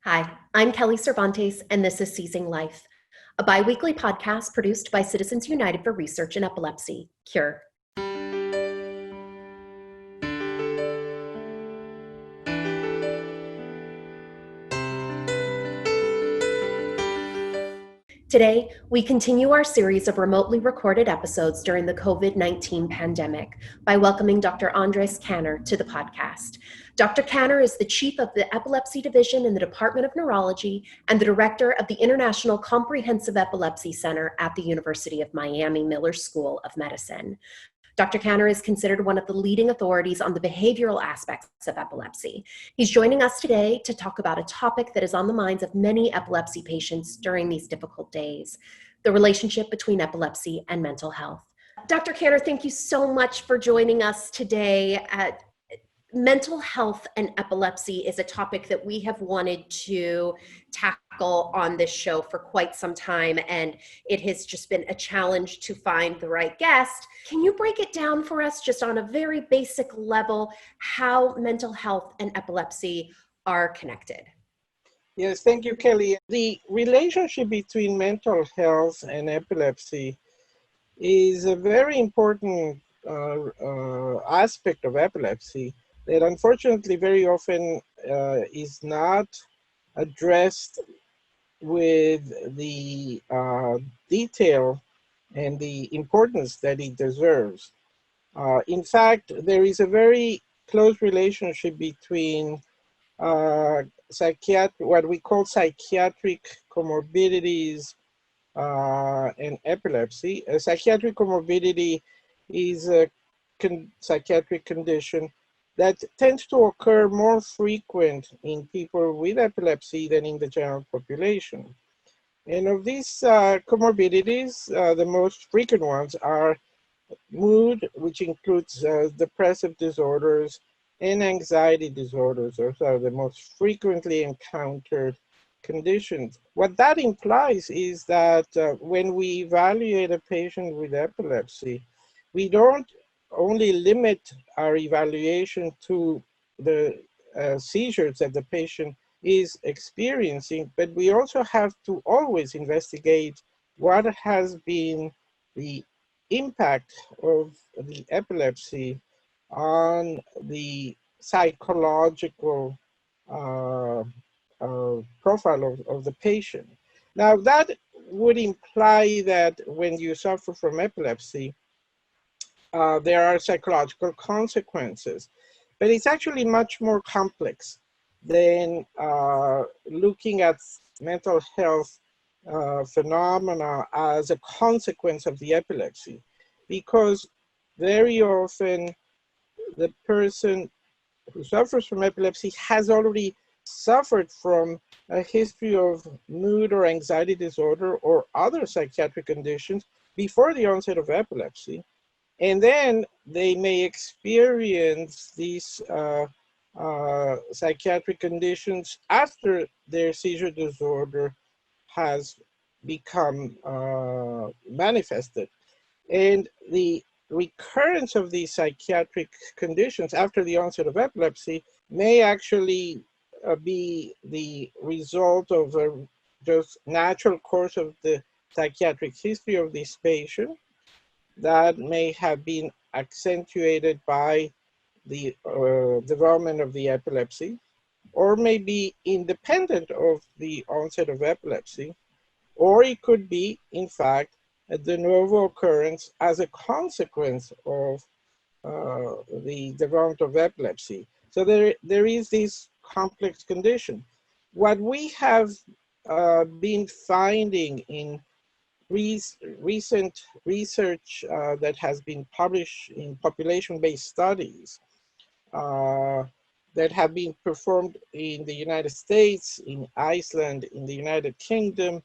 Hi, I'm Kelly Cervantes, and this is Seizing Life, a biweekly podcast produced by Citizens United for Research in Epilepsy, CURE. Today, we continue our series of remotely recorded episodes during the COVID-19 pandemic by welcoming Dr. Andres Kanner to the podcast. Dr. Kanner is the chief of the Epilepsy Division in the Department of Neurology and the director of the International Comprehensive Epilepsy Center at the University of Miami Miller School of Medicine. Dr. Kanner is considered one of the leading authorities on the behavioral aspects of epilepsy. He's joining us today to talk about a topic that is on the minds of many epilepsy patients during these difficult days: the relationship between epilepsy and mental health. Dr. Kanner, thank you so much for joining us today. Mental health and epilepsy is a topic that we have wanted to tackle on this show for quite some time, and it has just been a challenge to find the right guest. Can you break it down for us just on a very basic level, how mental health and epilepsy are connected? Yes, thank you, Kelly. The relationship between mental health and epilepsy is a very important aspect of epilepsy that unfortunately very often is not addressed with the detail and the importance that it deserves. In fact, there is a very close relationship between what we call psychiatric comorbidities and epilepsy. A psychiatric comorbidity is a psychiatric condition that tends to occur more frequent in people with epilepsy than in the general population. And of these comorbidities, the most frequent ones are mood, which includes depressive disorders, and anxiety disorders. Those are the most frequently encountered conditions. What that implies is that when we evaluate a patient with epilepsy, we don't only limit our evaluation to the seizures that the patient is experiencing, but we also have to always investigate what has been the impact of the epilepsy on the psychological profile of the patient. Now, that would imply that when you suffer from epilepsy, there are psychological consequences, but it's actually much more complex than looking at mental health phenomena as a consequence of the epilepsy, because very often the person who suffers from epilepsy has already suffered from a history of mood or anxiety disorder or other psychiatric conditions before the onset of epilepsy. And then they may experience these psychiatric conditions after their seizure disorder has become manifested. And the recurrence of these psychiatric conditions after the onset of epilepsy may actually be the result of a just natural course of the psychiatric history of this patient that may have been accentuated by the development of the epilepsy, or may be independent of the onset of epilepsy, or it could be, in fact, a de novo occurrence as a consequence of the development of epilepsy. So there is this complex condition. What we have been finding in recent research that has been published in population-based studies that have been performed in the United States, in Iceland, in the United Kingdom,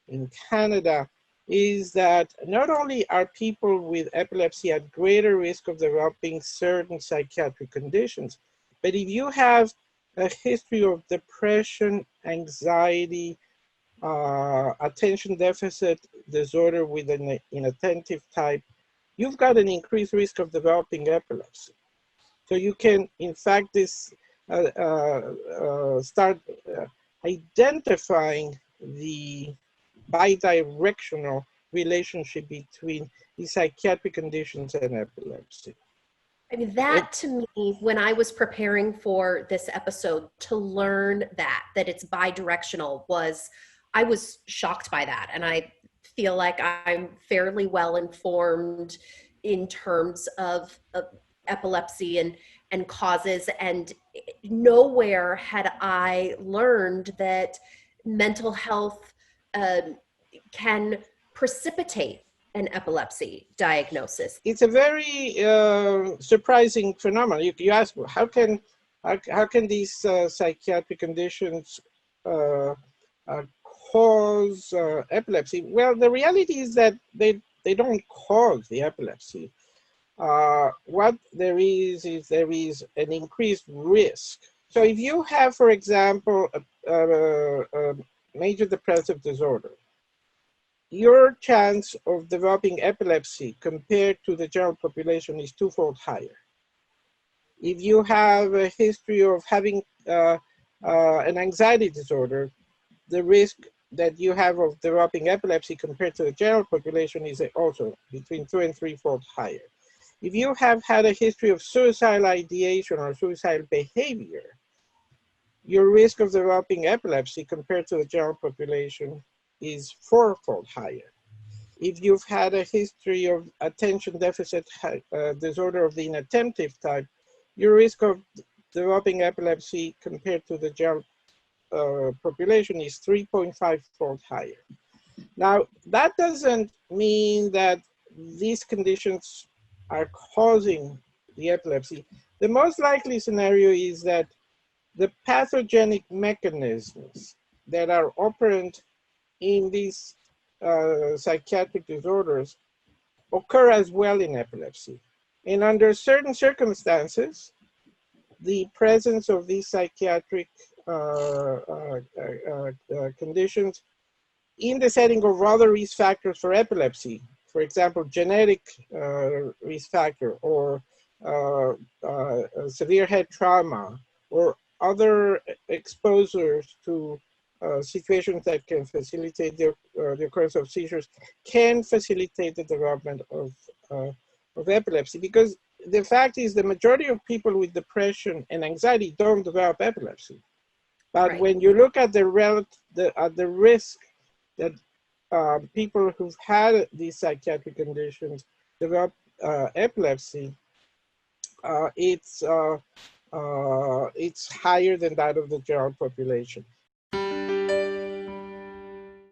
in Canada, is that not only are people with epilepsy at greater risk of developing certain psychiatric conditions, but if you have a history of depression, anxiety, attention deficit disorder with an inattentive type, you've got an increased risk of developing epilepsy. So you can, in fact, start identifying the bi-directional relationship between the psychiatric conditions and epilepsy. I mean, that to me, when I was preparing for this episode, to learn that it's bi-directional I was shocked by that. And I feel like I'm fairly well informed in terms of epilepsy and causes. And nowhere had I learned that mental health can precipitate an epilepsy diagnosis. It's a very surprising phenomenon. You ask, how can these psychiatric conditions cause epilepsy? Well, the reality is that they don't cause the epilepsy. What there is an increased risk. So if you have, for example, a major depressive disorder, your chance of developing epilepsy compared to the general population is twofold higher. If you have a history of having an anxiety disorder, the risk that you have of developing epilepsy compared to the general population is also between 2 and 3-fold higher. If you have had a history of suicidal ideation or suicidal behavior, your risk of developing epilepsy compared to the general population is 4-fold higher. If you've had a history of attention deficit disorder of the inattentive type, your risk of developing epilepsy compared to the general population is 3.5-fold higher. Now, that doesn't mean that these conditions are causing the epilepsy. The most likely scenario is that the pathogenic mechanisms that are operant in these psychiatric disorders occur as well in epilepsy. And under certain circumstances, the presence of these psychiatric conditions in the setting of other risk factors for epilepsy, for example, genetic risk factor or severe head trauma or other exposures to situations that can facilitate the occurrence of seizures, can facilitate the development of epilepsy. Because the fact is the majority of people with depression and anxiety don't develop epilepsy. But Right. when you look at the risk that people who've had these psychiatric conditions develop epilepsy, it's higher than that of the general population.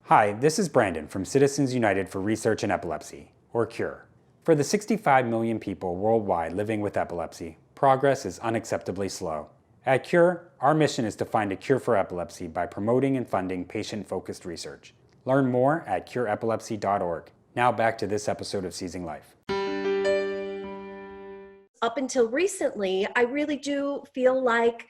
Hi, this is Brandon from Citizens United for Research in Epilepsy, or CURE. For the 65 million people worldwide living with epilepsy, progress is unacceptably slow. At CURE, our mission is to find a cure for epilepsy by promoting and funding patient-focused research. Learn more at cureepilepsy.org. Now back to this episode of Seizing Life. Up until recently, I really do feel like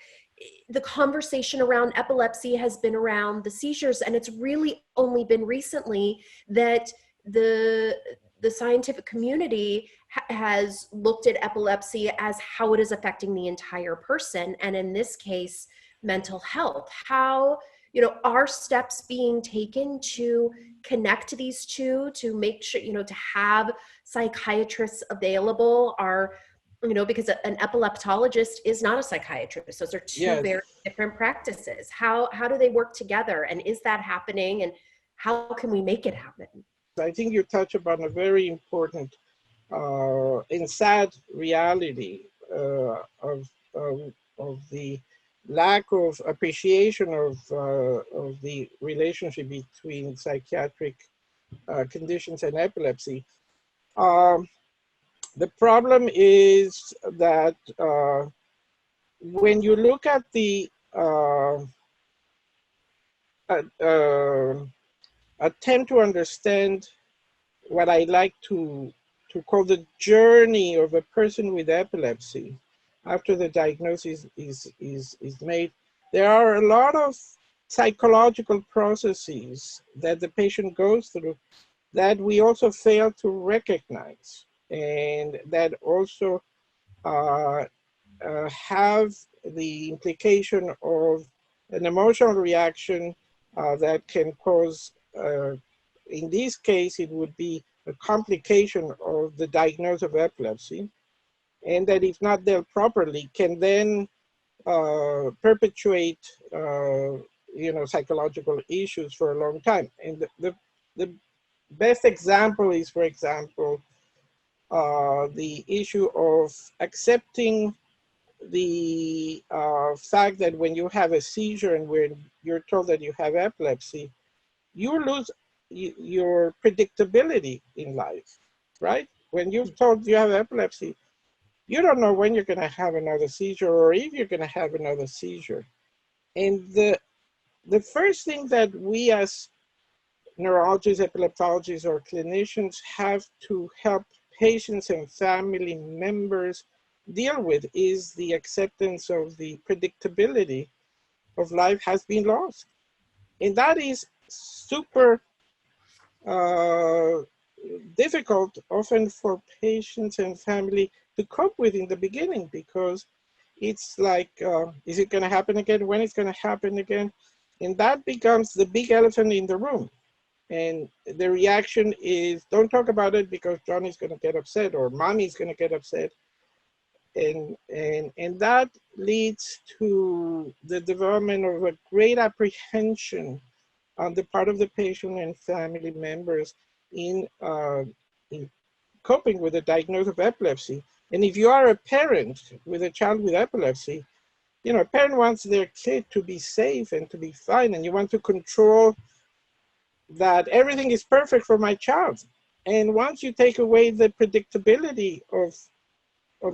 the conversation around epilepsy has been around the seizures, and it's really only been recently that the scientific community has looked at epilepsy as how it is affecting the entire person, and in this case, mental health. How, are steps being taken to connect these two, to make sure, to have psychiatrists available because an epileptologist is not a psychiatrist. Those are two Yes. very different practices. How do they work together? And is that happening? And how can we make it happen? I think you touch upon a very important and sad reality of the lack of appreciation of the relationship between psychiatric conditions and epilepsy. The problem is that when you look at the attempt to understand what I like to call the journey of a person with epilepsy after the diagnosis is made, there are a lot of psychological processes that the patient goes through that we also fail to recognize, and that also have the implication of an emotional reaction that can cause, in this case, it would be a complication of the diagnosis of epilepsy, and that if not dealt properly, can then perpetuate, psychological issues for a long time. And the best example is, for example, the issue of accepting the fact that when you have a seizure and when you're told that you have epilepsy, you lose your predictability in life, right? When you're told you have epilepsy, you don't know when you're going to have another seizure or if you're going to have another seizure. And the first thing that we as neurologists, epileptologists, or clinicians have to help patients and family members deal with is the acceptance of the predictability of life has been lost. And that is super difficult often for patients and family to cope with in the beginning, because it's like, is it going to happen again? When it's going to happen again? And that becomes the big elephant in the room. And the reaction is, don't talk about it because Johnny's going to get upset or mommy's going to get upset. And that leads to the development of a great apprehension on the part of the patient and family members in coping with the diagnosis of epilepsy. And if you are a parent with a child with epilepsy, a parent wants their kid to be safe and to be fine, and you want to control that everything is perfect for my child. And once you take away the predictability of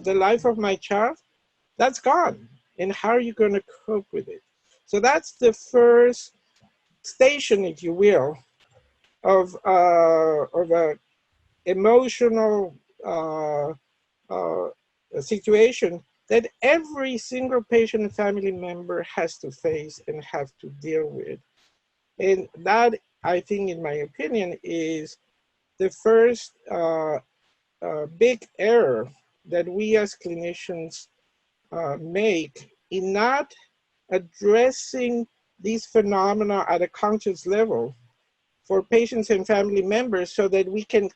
the life of my child, that's gone. And how are you going to cope with it? So that's the first station, if you will, of a emotional situation that every single patient and family member has to face and have to deal with. And that, I think, in my opinion, is the first big error that we as clinicians make in not addressing these phenomena at a conscious level for patients and family members so that we can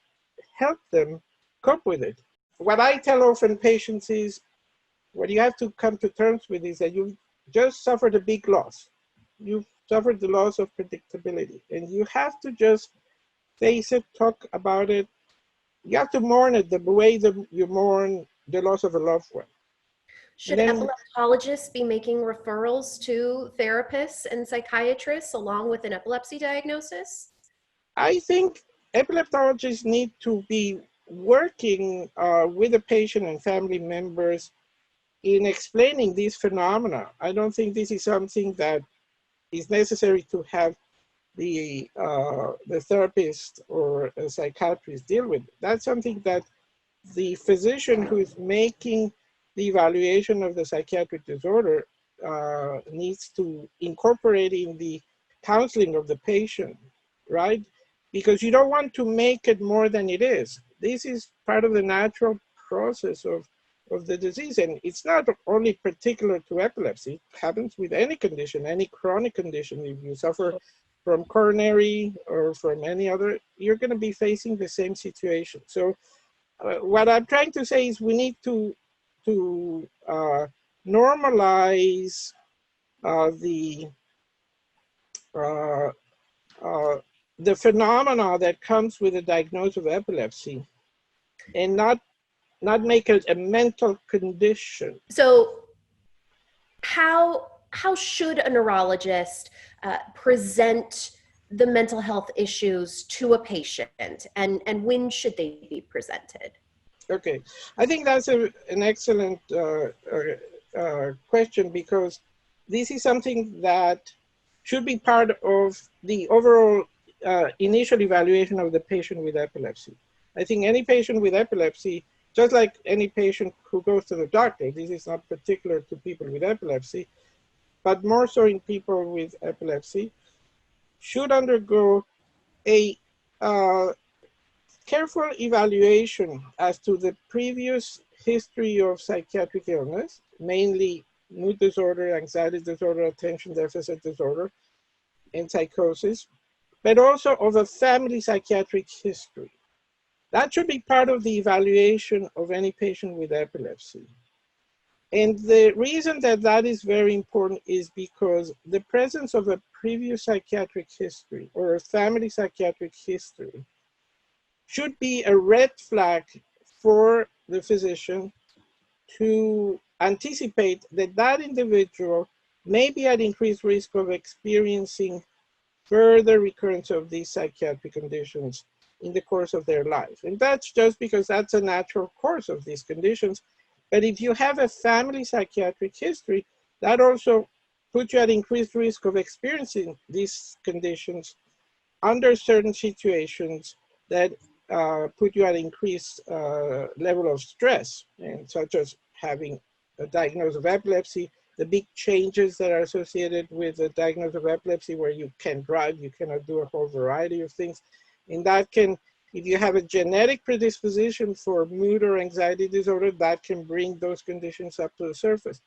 help them cope with it. What I tell often patients is, what you have to come to terms with is that you just suffered a big loss. You've suffered the loss of predictability, and you have to just face it, talk about it. You have to mourn it the way that you mourn the loss of a loved one. Should epileptologists be making referrals to therapists and psychiatrists along with an epilepsy diagnosis? I think epileptologists need to be working with the patient and family members in explaining these phenomena. I don't think this is something that is necessary to have the therapist or a psychiatrist deal with. That's something that the physician who is making the evaluation of the psychiatric disorder needs to incorporate in the counseling of the patient, right? Because you don't want to make it more than it is. This is part of the natural process of the disease. And it's not only particular to epilepsy. It happens with any condition, any chronic condition. If you suffer from coronary or from any other, you're going to be facing the same situation. So what I'm trying to say is we need to normalize the phenomena that comes with a diagnosis of epilepsy, and not make it a mental condition. So how should a neurologist present the mental health issues to a patient, and when should they be presented? Okay, I think that's an excellent question, because this is something that should be part of the overall initial evaluation of the patient with epilepsy. I think any patient with epilepsy, just like any patient who goes to the doctor, this is not particular to people with epilepsy, but more so in people with epilepsy, should undergo a careful evaluation as to the previous history of psychiatric illness, mainly mood disorder, anxiety disorder, attention deficit disorder, and psychosis, but also of a family psychiatric history. That should be part of the evaluation of any patient with epilepsy. And the reason that that is very important is because the presence of a previous psychiatric history or a family psychiatric history should be a red flag for the physician to anticipate that that individual may be at increased risk of experiencing further recurrence of these psychiatric conditions in the course of their life. And that's just because that's a natural course of these conditions. But if you have a family psychiatric history, that also puts you at increased risk of experiencing these conditions under certain situations that put you at increased level of stress, and such as having a diagnosis of epilepsy, the big changes that are associated with a diagnosis of epilepsy where you can drive, you cannot do a whole variety of things. And that can, if you have a genetic predisposition for mood or anxiety disorder, that can bring those conditions up to the surface.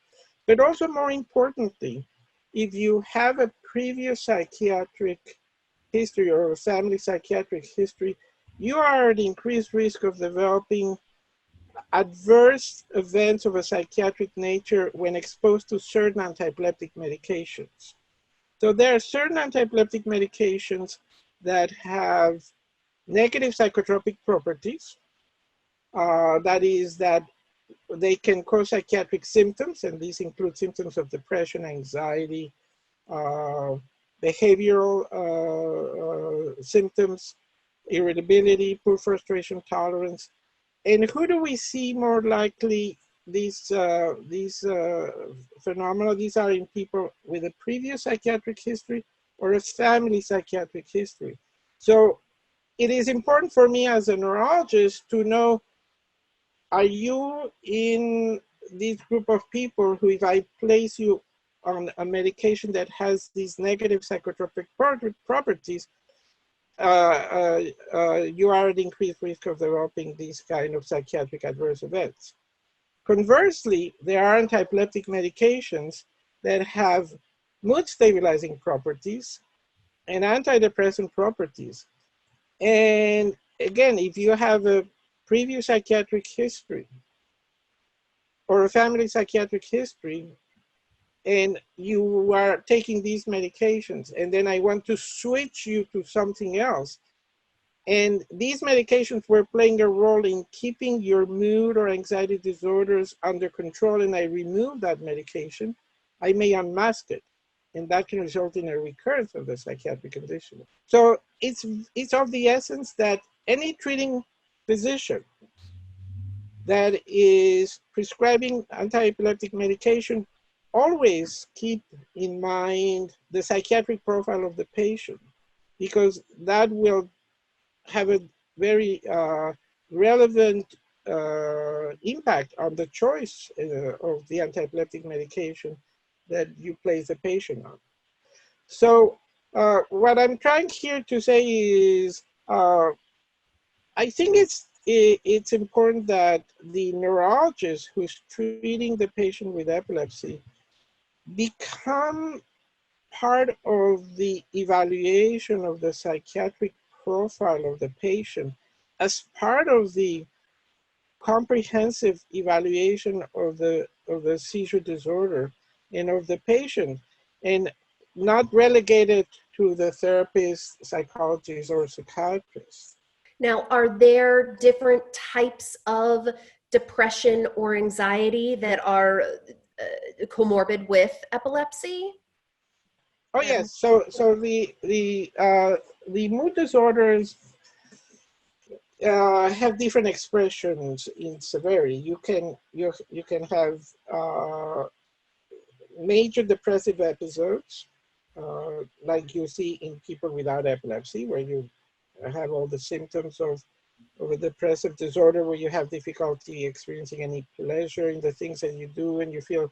But also more importantly, if you have a previous psychiatric history or a family psychiatric history, you are at increased risk of developing adverse events of a psychiatric nature when exposed to certain antiepileptic medications. So there are certain antiepileptic medications that have negative psychotropic properties. That is that they can cause psychiatric symptoms, and these include symptoms of depression, anxiety, behavioral symptoms, irritability, poor frustration tolerance. And who do we see more likely these phenomena? These are in people with a previous psychiatric history or a family psychiatric history. So it is important for me as a neurologist to know, are you in this group of people who, if I place you on a medication that has these negative psychotropic properties, you are at increased risk of developing these kind of psychiatric adverse events. Conversely, there are antiepileptic medications that have mood stabilizing properties and antidepressant properties. And again, if you have a previous psychiatric history or a family psychiatric history, and you are taking these medications, and then I want to switch you to something else, and these medications were playing a role in keeping your mood or anxiety disorders under control, and I remove that medication, I may unmask it, and that can result in a recurrence of the psychiatric condition. So it's of the essence that any treating physician that is prescribing antiepileptic medication always keep in mind the psychiatric profile of the patient, because that will have a very relevant impact on the choice of the antiepileptic medication that you place the patient on. So what I'm trying here to say is, I think it's important that the neurologist who's treating the patient with epilepsy become part of the evaluation of the psychiatric profile of the patient as part of the comprehensive evaluation of the seizure disorder and of the patient, and not relegated to the therapist, psychologist, or psychiatrist. Now, are there different types of depression or anxiety that are comorbid with epilepsy? Oh yes, so the mood disorders have different expressions in severity. You can have major depressive episodes, like you see in people without epilepsy, where you have all the symptoms of a depressive disorder, where you have difficulty experiencing any pleasure in the things that you do, and you feel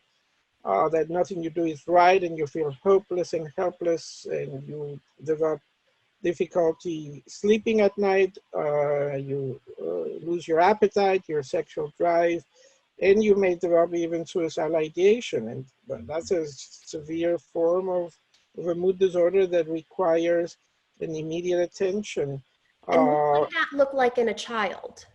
that nothing you do is right, and you feel hopeless and helpless, and you develop difficulty sleeping at night, you lose your appetite, your sexual drive, and you may develop even suicidal ideation. And that's a severe form of a mood disorder that requires an immediate attention. And what would that look like in a child?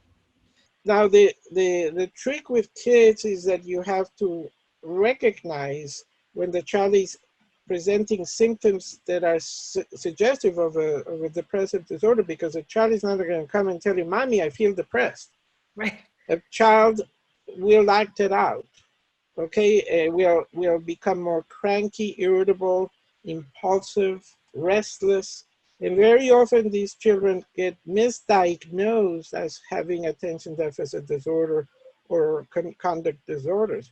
Now, the trick with kids is that you have to recognize when the child is presenting symptoms that are suggestive of a depressive disorder, because a child is not going to come and tell you, "Mommy, I feel depressed." Right. A child will act it out, okay? Will become more cranky, irritable, impulsive, restless. And very often these children get misdiagnosed as having attention deficit disorder or conduct disorders.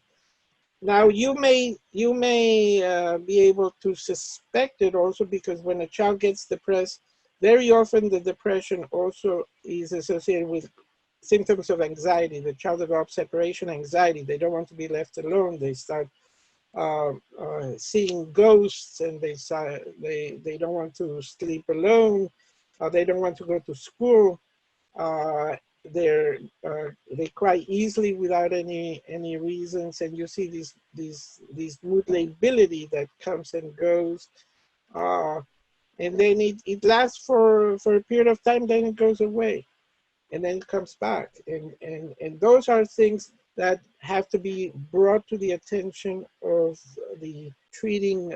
Now you may be able to suspect it also, because when a child gets depressed, very often the depression also is associated with symptoms of anxiety. The child develops separation anxiety. They don't want to be left alone. They start seeing ghosts, and they don't want to sleep alone. They don't want to go to school. Uh, they cry easily without any reasons, and you see these mood lability that comes and goes, and then it lasts for a period of time, then it goes away, and then it comes back, and those are things that have to be brought to the attention of the treating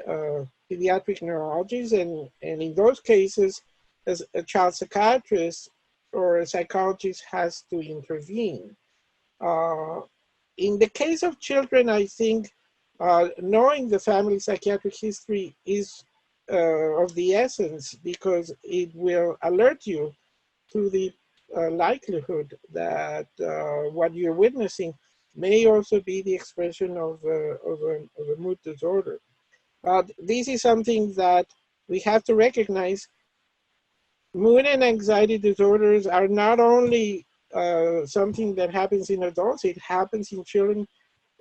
pediatric neurologists, and in those cases, as a child psychiatrist or a psychologist has to intervene. In the case of children, I think knowing the family psychiatric history is of the essence, because it will alert you to the likelihood that what you're witnessing may also be the expression of a mood disorder. But this is something that we have to recognize. Mood and anxiety disorders are not only something that happens in adults, it happens in children,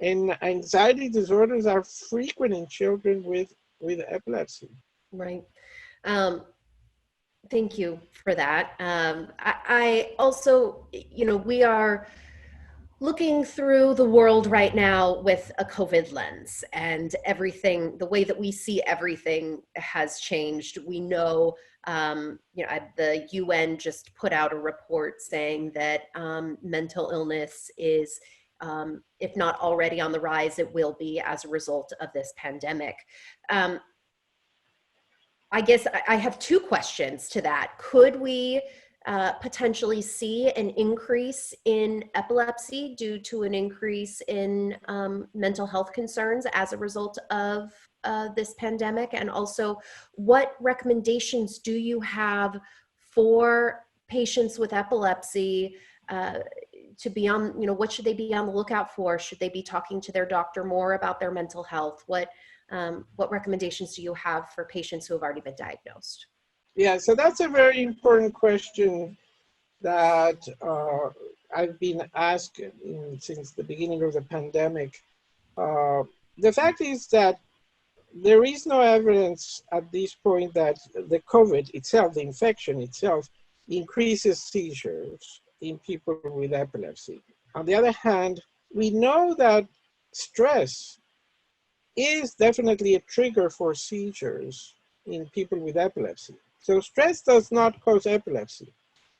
and anxiety disorders are frequent in children with epilepsy. Right. Thank you for that. I also, we are looking through the world right now with a COVID lens, and everything, the way that we see everything has changed. We know, the UN just put out a report saying that mental illness is, if not already on the rise, it will be as a result of this pandemic. I guess I have two questions to that. Could we potentially see an increase in epilepsy due to an increase in mental health concerns as a result of this pandemic? And also, what recommendations do you have for patients with epilepsy to be on, what should they be on the lookout for? Should they be talking to their doctor more about their mental health? What recommendations do you have for patients who have already been diagnosed? Yeah, so that's a very important question that I've been asked since the beginning of the pandemic. The fact is that there is no evidence at this point that the COVID itself, the infection itself, increases seizures in people with epilepsy. On the other hand, we know that stress is definitely a trigger for seizures in people with epilepsy. So stress does not cause epilepsy.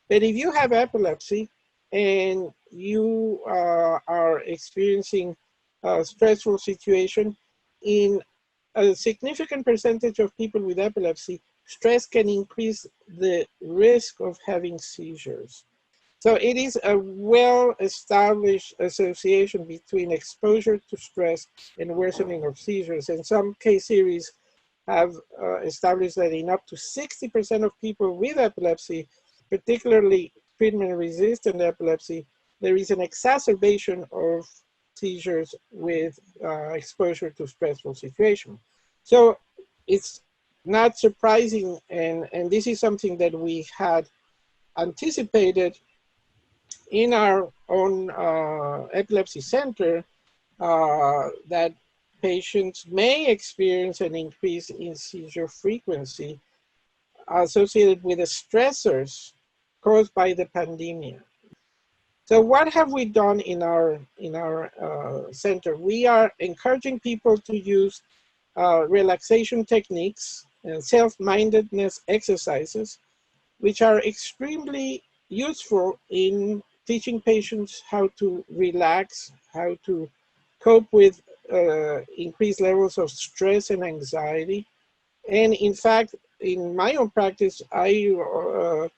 But if you have epilepsy and you are experiencing a stressful situation, in a significant percentage of people with epilepsy, stress can increase the risk of having seizures. So it is a well-established association between exposure to stress and worsening of seizures. And some case series have established that in up to 60% of people with epilepsy, particularly treatment-resistant epilepsy, there is an exacerbation of seizures with exposure to stressful situations. So it's not surprising, and this is something that we had anticipated in our own epilepsy center, that patients may experience an increase in seizure frequency associated with the stressors caused by the pandemic. So what have we done in our center? We are encouraging people to use relaxation techniques and self-mindedness exercises, which are extremely useful in teaching patients how to relax, how to cope with increased levels of stress and anxiety. And in fact, in my own practice, I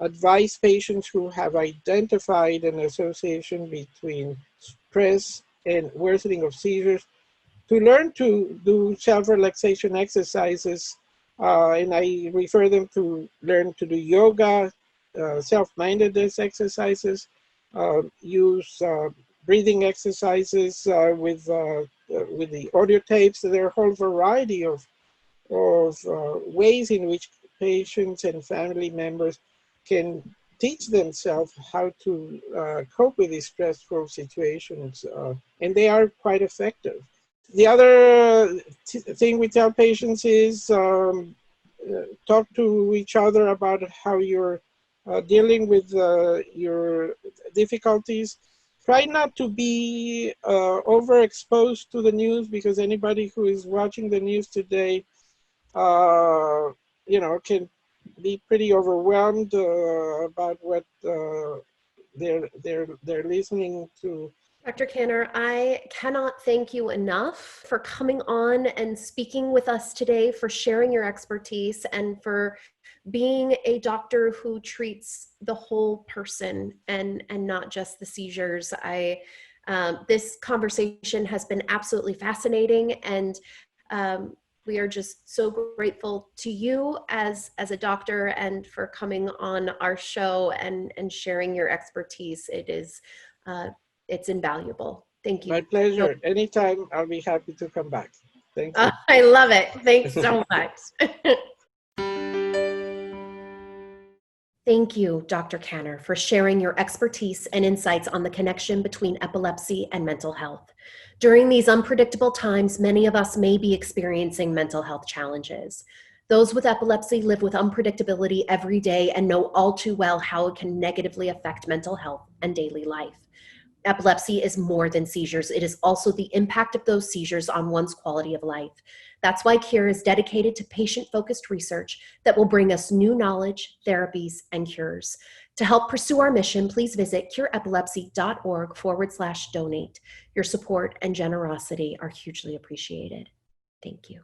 advise patients who have identified an association between stress and worsening of seizures to learn to do self-relaxation exercises. And I refer them to learn to do yoga, self-mindedness exercises, use breathing exercises with the audio tapes. There are a whole variety of ways in which patients and family members can teach themselves how to cope with these stressful situations, and they are quite effective. The other thing we tell patients is talk to each other about how you're dealing with your difficulties. Try not to be overexposed to the news, because anybody who is watching the news today can be pretty overwhelmed about what they're listening to. Dr. Kanner, I cannot thank you enough for coming on and speaking with us today, for sharing your expertise, and for being a doctor who treats the whole person and not just the seizures. This conversation has been absolutely fascinating, and we are just so grateful to you as a doctor, and for coming on our show and sharing your expertise. It's invaluable. Thank you. My pleasure. Anytime, I'll be happy to come back. Thank you. I love it. Thanks so much. Thank you, Dr. Kanner, for sharing your expertise and insights on the connection between epilepsy and mental health. During these unpredictable times, many of us may be experiencing mental health challenges. Those with epilepsy live with unpredictability every day and know all too well how it can negatively affect mental health and daily life. Epilepsy is more than seizures. It is also the impact of those seizures on one's quality of life. That's why Cure is dedicated to patient-focused research that will bring us new knowledge, therapies, and cures. To help pursue our mission, please visit cureepilepsy.org/donate. Your support and generosity are hugely appreciated. Thank you.